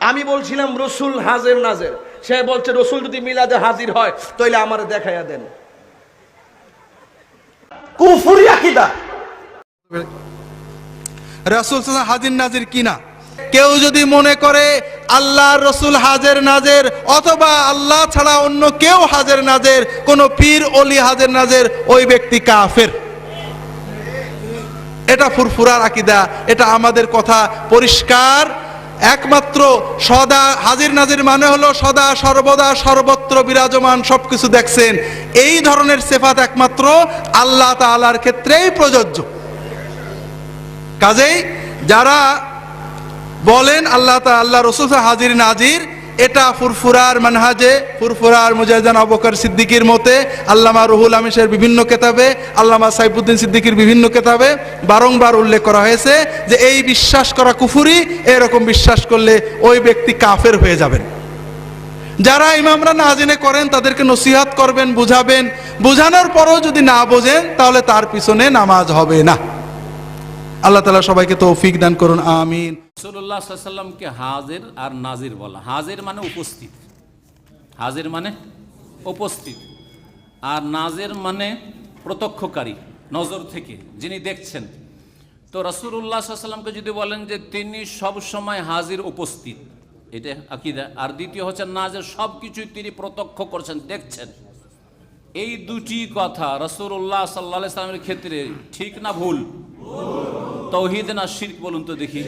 আমি বলছিলাম রসুল হাজির নাজির, সে বলছে রসুল যদি মিলাদে হাজির হয় তাহলে আমারে দেখাইয়া দেন। কুফরি আকীদা। রাসূল সাল্লাল্লাহু হাজির নাজির কিনা, কেউ যদি মনে করে আল্লাহর রসুল হাজির নাজির অথবা আল্লাহ ছাড়া অন্য কেউ হাজির নাজির, কোন পীর ওলি হাজির নাজির, ওই ব্যক্তি কাফের। এটা ফুরফুরার আকীদা, এটা আমাদের কথা পরিষ্কার। একমাত্র সদা হাজির নাজির মানে হলো সদা সর্বদা সর্বত্র বিরাজমান, সবকিছু দেখছেন। এই ধরনের সিফাত একমাত্র আল্লাহ তাআলার ক্ষেত্রেই প্রযোজ্য। কাজেই যারা বলেন আল্লাহ রসুল হাজির নাজির, এটা ফুরফুরার মানহাজে, ফুরফুরার মুজাহিদান আবু বকর সিদ্দিকীর মতে, আল্লামা রুহুল আমিশের বিভিন্ন কিতাবে, আল্লামা সাইফুদ্দিন সিদ্দিকীর বিভিন্ন কিতাবে বারংবার উল্লেখ করা হয়েছে যে এই বিশ্বাস করা কুফরি, এরকম বিশ্বাস করলে ওই ব্যক্তি কাফের হয়ে যাবেন। যারা ইমামরা না জেনে করেন তাদেরকে নসিহত করবেন, বুঝাবেন, বুঝানোর পরও যদি না বোঝেন তাহলে তার পিছনে নামাজ হবে না। আল্লাহ তাআলা সবাইকে তৌফিক দান করুন, আমিন। রাসূলুল্লাহ সাল্লাল্লাহু আলাইহি ওয়াসাল্লামকে হাজির আর নাজির বলা। হাজির মানে উপস্থিত, হাজির মানে উপস্থিত, আর নাজির মানে প্রত্যক্ষকারী, নজর থেকে যিনি দেখছেন। তো রাসূলুল্লাহ সাল্লাল্লাহু আলাইহি ওয়াসাল্লামকে যদি বলেন যে তিনি সব সময় হাজির উপস্থিত, এটা আকীদা। আর দ্বিতীয় হচ্ছে নাজির, সব কিছুই তিনি প্রত্যক্ষ করছেন, দেখছেন। এই দুটি কথা রাসূলুল্লাহ সাল্লাল্লাহু আলাইহি ওয়াসাল্লামের ক্ষেত্রে ঠিক না ভুল? তাওহীদ না শিরক বলুন তো দেখি।